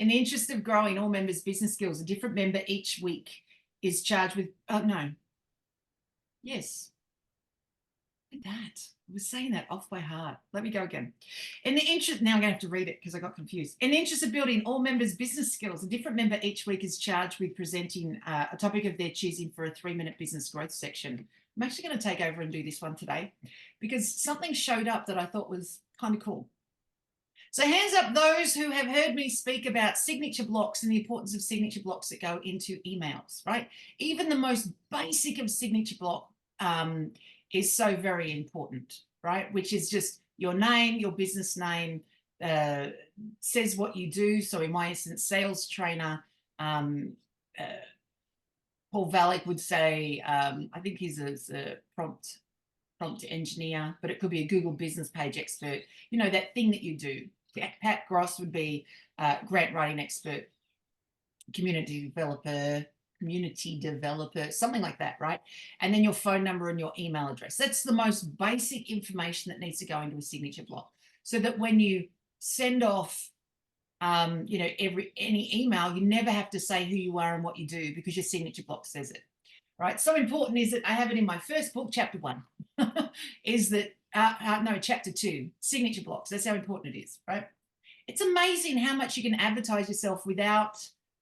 In the interest of growing all members' business skills, a different member each week is charged with, yes. Look at that. I was saying that off by heart. Let me go again. In the interest, now I'm going to have to read it because I got confused. In the interest of building all members' business skills, a different member each week is charged with presenting a topic of their choosing for a 3-minute business growth section. I'm actually going to take over and do this one today because something showed up that I thought was kind of cool. So hands up those who have heard me speak about signature blocks and the importance of signature blocks that go into emails, right? Even the most basic of signature block is so very important, right? Which is just your name, your business name, says what you do. So in my instance, sales trainer, Paul Valek would say, I think he's a prompt engineer, but it could be a Google business page expert, you know, that thing that you do. Pat Gross would be grant writing expert, community developer, something like that, right? And then your phone number and your email address. That's the most basic information that needs to go into a signature block, so that when you send off, you know, any email, you never have to say who you are and what you do because your signature block says it, right? So important is that I have it in my first book, chapter 1, is that, no, chapter 2, signature blocks. That's how important it is, right? It's amazing how much you can advertise yourself without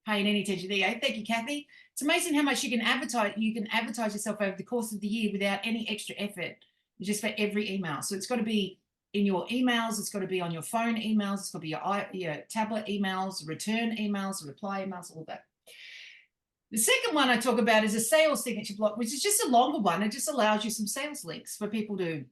paying any attention. There you go. Thank you, Kathy. It's amazing how much you can advertise. You can advertise yourself over the course of the year without any extra effort, just for every email. So it's got to be in your emails. It's got to be on your phone emails. It's got to be your tablet emails, return emails, reply emails, all that. The second one I talk about is a sales signature block, which is just a longer one. It just allows you some sales links for people to,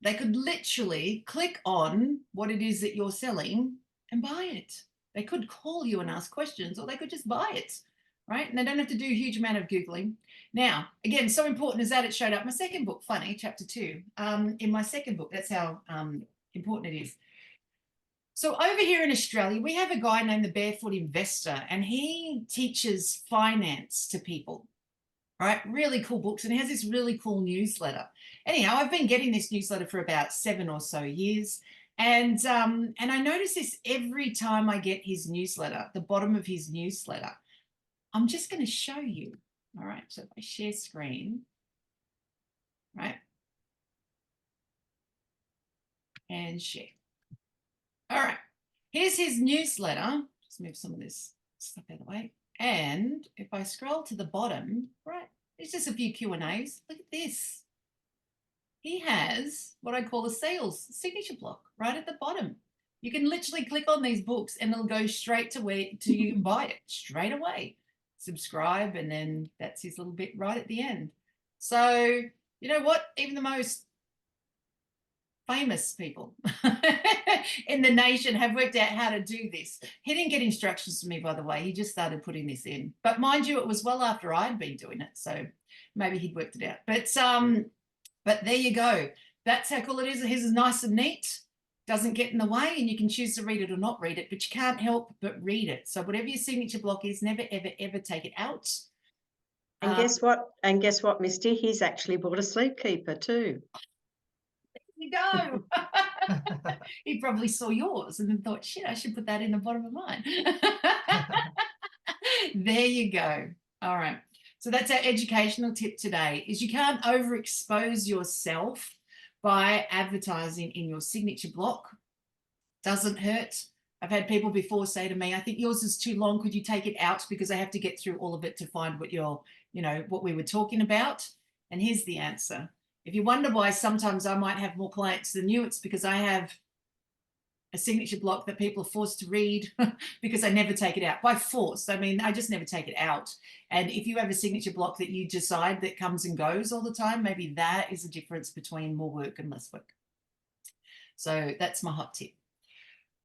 they could literally click on what it is that you're selling and buy it. They could call you and ask questions, or they could just buy it, right? And they don't have to do a huge amount of Googling. Now, again, so important is that it showed up in my second book, funny, chapter 2, in my second book. That's how important it is. So over here in Australia, we have a guy named the Barefoot Investor, and he teaches finance to people, right? Really cool books, and he has this really cool newsletter. Anyhow, I've been getting this newsletter for about 7 or so years, and I notice this every time I get his newsletter, the bottom of his newsletter. I'm just going to show you. All right, so if I share screen, right, and share. All right, here's his newsletter. Just move some of this stuff out of the way. And if I scroll to the bottom, right, there's just a few Q&As. Look at this. He has what I call a sales signature block right at the bottom. You can literally click on these books and it'll go straight to where you can buy it straight away. Subscribe, and then that's his little bit right at the end. So, you know what? Even the most famous people in the nation have worked out how to do this. He didn't get instructions from me, by the way. He just started putting this in. But mind you, it was well after I'd been doing it, so maybe he'd worked it out. But there you go. That's how cool it is. His is nice and neat, doesn't get in the way, and you can choose to read it or not read it, but you can't help but read it. So whatever your signature block is, never, ever, ever take it out. And guess what? And guess what, Misty? He's actually bought a sleep keeper too. You go. He probably saw yours and then thought, shit, I should put that in the bottom of mine. There you go. All right. So that's our educational tip today, is you can't overexpose yourself by advertising in your signature block. Doesn't hurt. I've had people before say to me, I think yours is too long. Could you take it out? Because I have to get through all of it to find what you're, you know, what we were talking about. And here's the answer. If you wonder why sometimes I might have more clients than you, it's because I have a signature block that people are forced to read because I never take it out. By force, I mean, I just never take it out. And if you have a signature block that you decide that comes and goes all the time, maybe that is the difference between more work and less work. So that's my hot tip.